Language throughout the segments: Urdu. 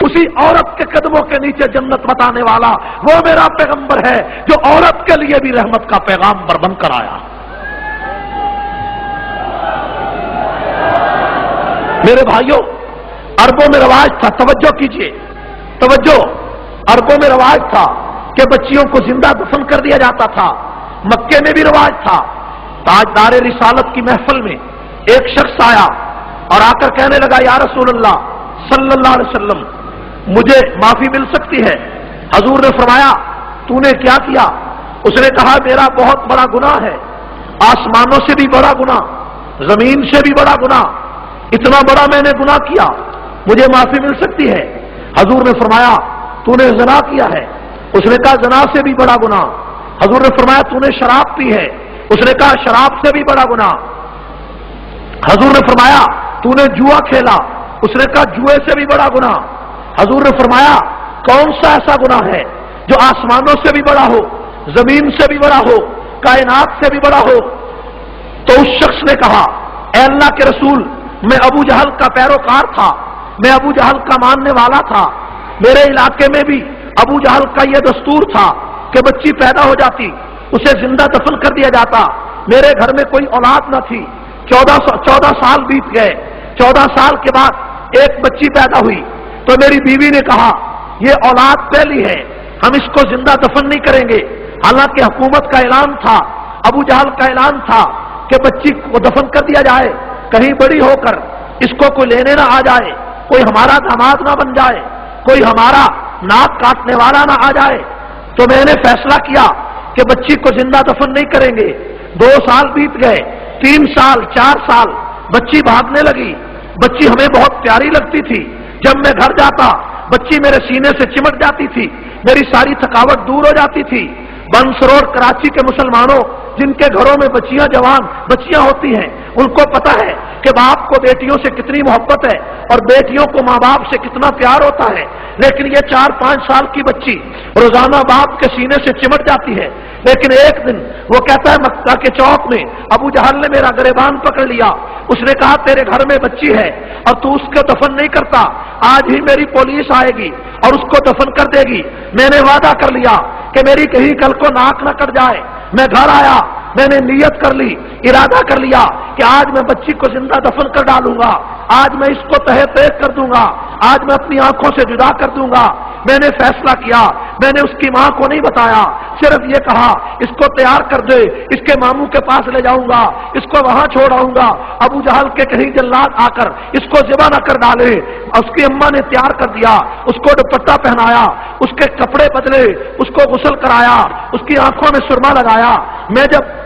اسی عورت کے قدموں کے نیچے جنت بتانے والا وہ میرا پیغمبر ہے جو عورت کے لیے بھی رحمت کا پیغامبر بن کر آیا۔ میرے بھائیوں، عربوں میں رواج تھا، توجہ کیجئے، توجہ، عربوں میں رواج تھا کہ بچیوں کو زندہ دفن کر دیا جاتا تھا۔ مکے میں بھی رواج تھا۔ تاجدار رسالت کی محفل میں ایک شخص آیا اور آ کر کہنے لگا، یا رسول اللہ صلی اللہ علیہ وسلم، مجھے معافی مل سکتی ہے؟ حضور نے فرمایا، تو نے کیا کیا؟ اس نے کہا، میرا بہت بڑا گناہ ہے، آسمانوں سے بھی بڑا گناہ، زمین سے بھی بڑا گناہ، اتنا بڑا میں نے گناہ کیا، مجھے معافی مل سکتی ہے؟ حضور نے فرمایا، تو نے زنا کیا ہے؟ اس نے کہا، زنا سے بھی بڑا گناہ۔ حضور نے فرمایا، تو نے شراب پی ہے؟ اس نے کہا، شراب سے بھی بڑا گناہ۔ حضور نے فرمایا، تو نے جوا کھیلا؟ اس نے کہا، جوئے سے بھی بڑا گناہ۔ حضور نے فرمایا، کون سا ایسا گناہ ہے جو آسمانوں سے بھی بڑا ہو، زمین سے بھی بڑا ہو، کائنات سے بھی بڑا ہو؟ تو اس شخص نے کہا، اے اللہ کے رسول، میں ابو جہل کا پیروکار تھا، میں ابو جہل کا ماننے والا تھا، میرے علاقے میں بھی ابو جہل کا یہ دستور تھا کہ بچی پیدا ہو جاتی اسے زندہ دفن کر دیا جاتا، میرے گھر میں کوئی اولاد نہ تھی، 14 سال بیت گئے، 14 سال کے بعد ایک بچی پیدا ہوئی تو میری بیوی نے کہا، یہ اولاد پہلی ہے، ہم اس کو زندہ دفن نہیں کریں گے۔ حالانکہ حکومت کا اعلان تھا، ابو جہل کا اعلان تھا کہ بچی کو دفن کر دیا جائے، کہیں بڑی ہو کر اس کو کوئی لینے نہ آ جائے، کوئی ہمارا داماد نہ بن جائے، کوئی ہمارا ناک کاٹنے والا نہ آ جائے۔ تو میں نے فیصلہ کیا کہ بچی کو زندہ دفن نہیں کریں گے۔ 2 سال بیت گئے، 3 سال، 4 سال، بچی بھاگنے لگی، بچی ہمیں بہت پیاری لگتی تھی، جب میں گھر جاتا بچی میرے سینے سے چمٹ جاتی تھی، میری ساری تھکاوٹ دور ہو جاتی تھی۔ بنس روڈ کراچی کے مسلمانوں جن کے گھروں میں بچیاں، جوان بچیاں ہوتی ہیں، ان کو پتا ہے کہ باپ کو بیٹیوں سے کتنی محبت ہے اور بیٹیوں کو ماں باپ سے کتنا پیار ہوتا ہے، لیکن یہ 4-5 سال کی بچی روزانہ باپ کے سینے سے چمٹ جاتی ہے۔ لیکن ایک دن وہ کہتا ہے، مکہ کے چوک میں ابو جہل نے میرا گریبان پکڑ لیا، اس نے کہا، تیرے گھر میں بچی ہے اور تو اس کو دفن نہیں کرتا، آج ہی میری پولیس آئے گی اور اس کو دفن کر دے گی۔ میں نے وعدہ کر لیا کہ میری کہیں کل کو ناک نہ کٹ جائے۔ میں گھر آیا، میں نے نیت کر لی، ارادہ کر لیا کہ آج میں بچی کو زندہ دفن کر ڈالوں گا، آج میں اس کو تہہ تیغ کر دوں گا، آج میں اپنی آنکھوں سے جدا کر دوں گا۔ میں نے فیصلہ کیا، میں نے اس کی ماں کو نہیں بتایا، صرف یہ کہا، اس کو تیار کر دے، اس کے ماموں کے پاس لے جاؤں گا، اس کو وہاں چھوڑ آؤں گا، ابو جہل کے کہیں جلاد آ کر اس کو ذبح نہ کر ڈالے۔ اس کی اماں نے تیار کر دیا، اس کو دوپٹہ پہنایا، اس کے کپڑے بدلے، اس کو غسل کرایا، اس کی آنکھوں میں سرما لگایا۔ میں جب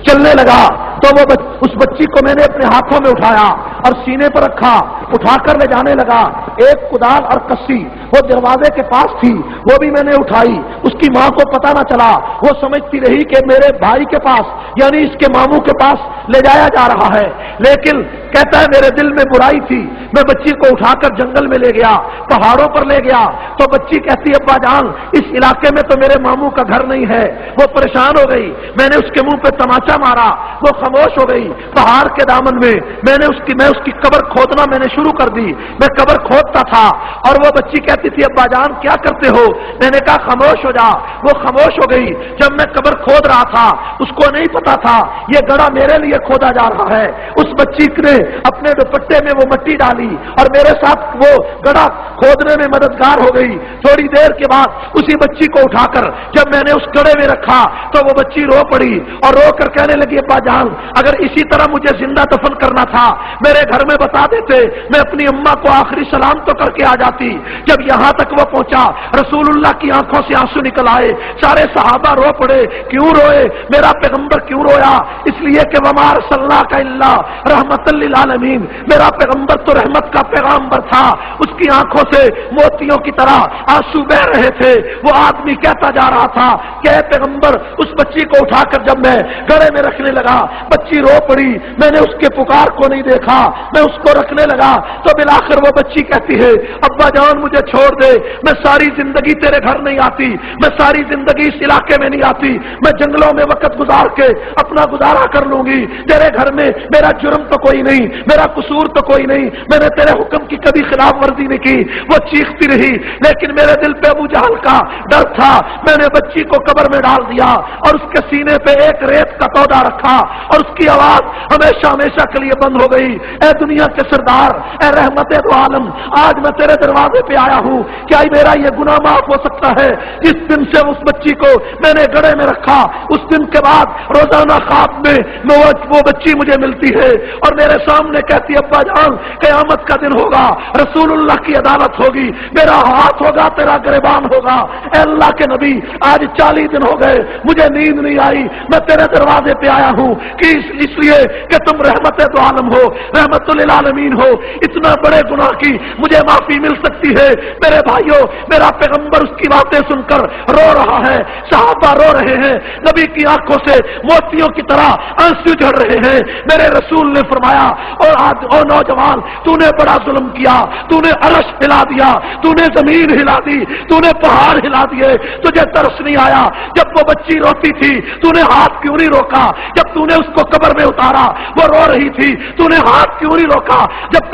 چلنے لگا تو وہ اس بچی کو میں نے اپنے ہاتھوں میں اٹھایا اور سینے پر رکھا، اٹھا کر لے جانے لگا۔ ایک کدال اور کسی وہ دروازے کے پاس تھی، وہ بھی میں نے اٹھائی، اس کی ماں کو پتا نہ چلا، وہ سمجھتی رہی کہ میرے بھائی کے پاس یعنی اس کے ماموں کے پاس لے جایا جا رہا ہے۔ لیکن کہتا ہے میرے دل میں برائی تھی، میں بچی کو اٹھا کر جنگل میں لے گیا، پہاڑوں پر لے گیا تو بچی کہتی ہے، ابا جان اس علاقے میں تو میرے ماموں کا گھر نہیں ہے۔ وہ پریشان ہو گئی، میں نے اس کے منہ پہ تماچا مارا، وہ خاموش ہو گئی۔ پہاڑ کے دامن میں میں اس کی قبر کھودنا میں نے شروع کر دی، میں قبر کھودتا تھا اور وہ بچی کہتی تھی، ابا جان کیا کرتے ہو؟ میں نے کہا خاموش ہو جا، وہ خاموش ہو گئی۔ جب میں قبر کھود رہا تھا اس کو نہیں پتا تھا یہ گڑھا میرے لیے کھودا جا رہا ہے۔ اس بچی نے اپنے دوپٹے میں وہ مٹی ڈالی اور میرے ساتھ وہ گڑھا کھودنے میں مددگار ہو گئی۔ تھوڑی دیر کے بعد اسی بچی کو اٹھا کر جب میں نے اس گڑھے میں رکھا تو وہ بچی رو پڑی اور رو کر کہنے لگی، ابا جان اگر اسی طرح مجھے زندہ دفن کرنا تھا میرے گھر میں بتا دیتے، میں اپنی اماں کو آخری سلام تو کر کے آ جاتی۔ جب یہاں تک وہ پہنچا رسول اللہ کی آنکھوں سے آنسو نکل آئے، سارے صحابہ رو پڑے۔ کیوں روئے؟ میرا پیغمبر کیوں رویا؟ اس لیے کہ وما ارسلناک الا رحمت للعالمین، میرا پیغمبر تو رحمت کا پیغمبر تھا۔ اس کی آنکھوں سے موتیوں کی طرح آنسو بہ رہے تھے۔ وہ آدمی کہتا جا رہا تھا کہ اے پیغمبر اس بچی کو اٹھا کر جب میں گڑھے میں رکھنے لگا، بچی رو پڑی، میں نے اس کے پکار کو نہیں دیکھا، میں اس کو رکھنے لگا تو بالآخر وہ بچی کہتی ہے ابا جان مجھے چھوڑ دے، میں ساری زندگی تیرے گھر نہیں آتی، میں ساری زندگی اس علاقے میں نہیں آتی، میں جنگلوں میں وقت گزار کے اپنا گزارا کر لوں گی، تیرے گھر میں میرا جرم تو کوئی نہیں، میرا قصور تو کوئی نہیں، میں نے تیرے حکم کی کبھی خلاف ورزی نہیں کی۔ وہ چیختی رہی لیکن میرے دل پہ ابو جہل کا ڈر تھا، میں نے بچی کو قبر میں ڈال دیا اور اس کے سینے پہ ایک ریت کا تودا رکھا اور اس کی آواز ہمیشہ ہمیشہ کے لیے بند ہو گئی۔ اے دنیا کے سردار، اے رحمت دو عالم، آج میں تیرے دروازے پہ آیا ہوں، کیا میرا یہ گناہ معاف ہو سکتا ہے؟ جس دن سے اس بچی کو میں نے گڑے میں رکھا، اس دن کے بعد روزانہ خواب میں وہ بچی مجھے ملتی ہے اور میرے سامنے کہتی ابا جان قیامت کا دن ہوگا، رسول اللہ کی عدالت ہوگی، میرا ہاتھ ہوگا، تیرا گریبان ہوگا۔ اے اللہ کے نبی، آج 40 دن ہو گئے، مجھے نیند نہیں آئی، میں تیرے دروازے پہ آیا ہوں کہ اس لیے کہ تم رحمت دو عالم ہو، رحمت للعالمین ہو، اتنا بڑے گناہ کی مجھے معافی مل سکتی ہے۔ میرے بھائیوں، میرا پیغمبر اس کی باتیں سن کر رو رہا ہے، صحابہ رو رہے ہیں، نبی کی آنکھوں سے موتیوں کی طرح آنسو جھڑ رہے ہیں۔ میرے رسول نے فرمایا اور نوجوان تو نے بڑا ظلم کیا، تو نے عرش ہلا دیا، تو نے زمین ہلا دی، تو نے پہاڑ ہلا دیے، تجھے ترس نہیں آیا؟ جب وہ بچی روتی تھی تو نے ہاتھ کیوں نہیں روکا؟ جب تو نے اس کو قبر میں اتارا وہ رو رہی تھی، تو نے ہاتھ کیوں نہیں روکا؟ جب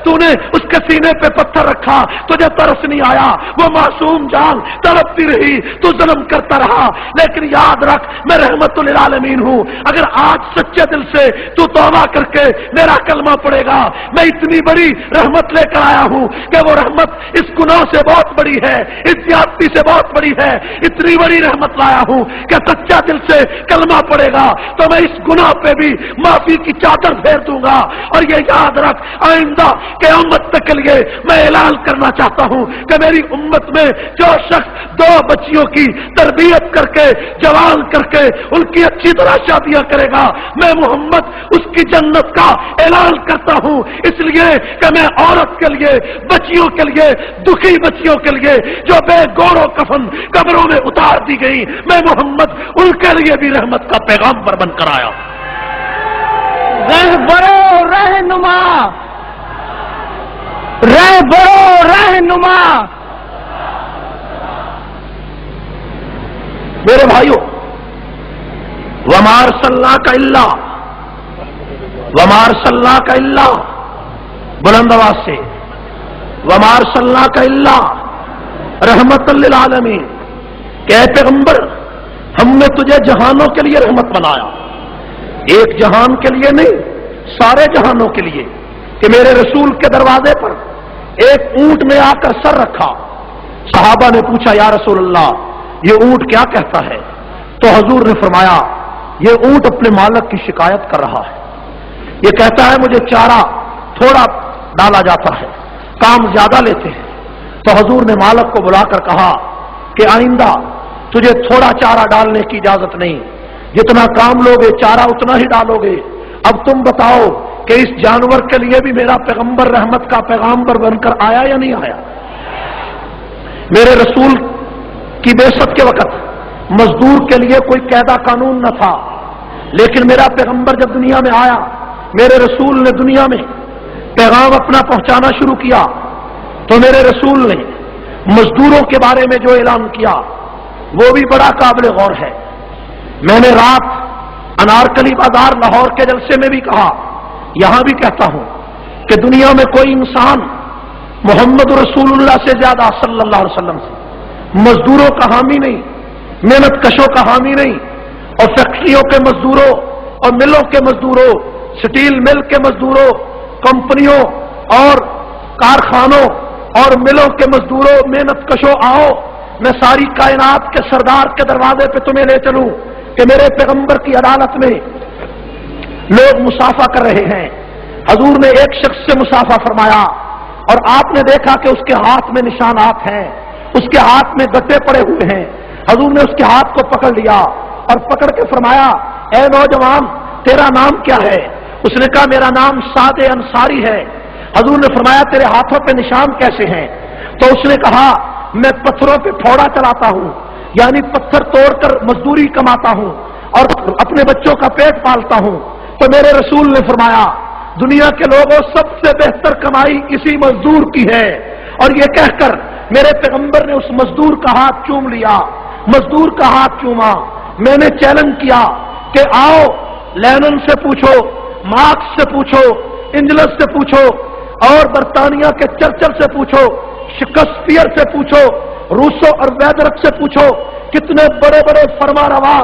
تو نے اس کے سینے پہ پتھر رکھا تجھے ترس نہیں آیا؟ وہ معصوم جان تڑپتی رہی، تو ظلم کرتا رہا، لیکن یاد رکھ میں رحمت للعالمین ہوں۔ اگر آج سچے دل سے تو توبہ کر کے میرا کلمہ پڑے گا، میں اتنی بڑی رحمت لے کر آیا ہوں کہ وہ رحمت اس گناہ سے بہت بڑی ہے، اس زیادتی سے بہت بڑی ہے، اتنی بڑی رحمت لایا ہوں کہ سچا دل سے کلمہ پڑے گا تو میں اس گناہ پہ بھی معافی کی چادر پھیر دوں گا۔ اور یہ یاد رکھ آئندہ قیامت تک کے لیے میں اعلان کرنا چاہتا ہوں کہ میری امت میں جو شخص 2 بچیوں کی تربیت کر کے جوان کر کے ان کی اچھی طرح شادیاں کرے گا، میں محمد اس کی جنت کا اعلان کرتا ہوں، اس لیے کہ میں عورت کے لیے، بچیوں کے لیے، دکھی بچیوں کے لیے جو بے گور و کفن قبروں میں اتار دی گئی، میں محمد ان کے لیے بھی رحمت کا پیغام بن کر آیا۔ رہبرو رہنما، رہبرو رہنما۔ میرے بھائیوں، وما ارسلناک الا، وما ارسلناک الا، بلند آواز سے وما ارسلناک الا رحمت للعالمین، کہ اے پیغمبر ہم نے تجھے جہانوں کے لیے رحمت بنایا، ایک جہان کے لیے نہیں، سارے جہانوں کے لیے۔ کہ میرے رسول کے دروازے پر ایک اونٹ نے آ کر سر رکھا، صحابہ نے پوچھا یا رسول اللہ یہ اونٹ کیا کہتا ہے؟ تو حضور نے فرمایا یہ اونٹ اپنے مالک کی شکایت کر رہا ہے، یہ کہتا ہے مجھے چارہ تھوڑا ڈالا جاتا ہے، کام زیادہ لیتے ہیں۔ تو حضور نے مالک کو بلا کر کہا کہ آئندہ تجھے تھوڑا چارہ ڈالنے کی اجازت نہیں، جتنا کام لوگے چارہ اتنا ہی ڈالوگے۔ اب تم بتاؤ کہ اس جانور کے لیے بھی میرا پیغمبر رحمت کا پیغامبر بن کر آیا یا نہیں آیا؟ میرے رسول کی بعثت کے وقت مزدور کے لیے کوئی قاعدہ قانون نہ تھا، لیکن میرا پیغمبر جب دنیا میں آیا، میرے رسول نے دنیا میں پیغام اپنا پہنچانا شروع کیا، تو میرے رسول نے مزدوروں کے بارے میں جو اعلان کیا وہ بھی بڑا قابل غور ہے۔ میں نے رات انارکلی بازار لاہور کے جلسے میں بھی کہا، یہاں بھی کہتا ہوں کہ دنیا میں کوئی انسان محمد رسول اللہ سے زیادہ صلی اللہ علیہ وسلم سے مزدوروں کا حامی نہیں، محنت کشوں کا حامی نہیں، اور فیکٹریوں کے مزدوروں اور ملوں کے مزدوروں، سٹیل مل کے مزدوروں، کمپنیوں اور کارخانوں اور ملوں کے مزدوروں، محنت کشوں، آؤ میں ساری کائنات کے سردار کے دروازے پہ تمہیں لے چلوں کہ میرے پیغمبر کی عدالت میں لوگ مسافہ کر رہے ہیں۔ حضور نے ایک شخص سے مسافہ فرمایا اور آپ نے دیکھا کہ اس کے ہاتھ میں نشانات ہیں، اس کے ہاتھ میں گٹے پڑے ہوئے ہیں۔ حضور نے اس کے ہاتھ کو پکڑ لیا اور پکڑ کے فرمایا اے نوجوان تیرا نام کیا ہے؟ اس نے کہا میرا نام سعد انصاری ہے۔ حضور نے فرمایا تیرے ہاتھوں پہ نشان کیسے ہیں؟ تو اس نے کہا میں پتھروں پہ پھوڑا چلاتا ہوں، یعنی پتھر توڑ کر مزدوری کماتا ہوں۔ اور اپنے بچوں کا پیٹ پالتا ہوں، تو میرے رسول نے فرمایا دنیا کے لوگوں سب سے بہتر کمائی اسی مزدور کی ہے، اور یہ کہہ کر میرے پیغمبر نے اس مزدور کا ہاتھ چوم لیا، مزدور کا ہاتھ چوما۔ میں نے چیلنج کیا کہ آؤ لینن سے پوچھو، مارکس سے پوچھو، انجلس سے پوچھو، اور برطانیہ کے چرچل سے پوچھو، شکسپیئر سے پوچھو، روسو اور ویدرک سے پوچھو، کتنے بڑے بڑے فرما روا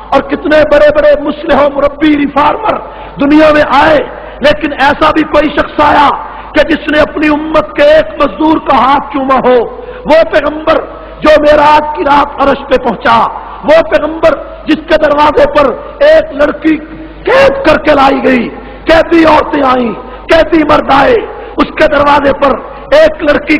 اور کتنے بڑے بڑے مصلح و مربی ریفارمر دنیا میں آئے، لیکن ایسا بھی کوئی شخص آیا کہ جس نے اپنی امت کے ایک مزدور کا ہاتھ چوما ہو؟ وہ پیغمبر جو معراج کی رات عرش پہ پہنچا، وہ پیغمبر جس کے دروازے پر ایک لڑکی قید کر کے لائی گئی، قیدی عورتیں آئیں، قیدی مرد آئے، اس کے دروازے پر ایک لڑکی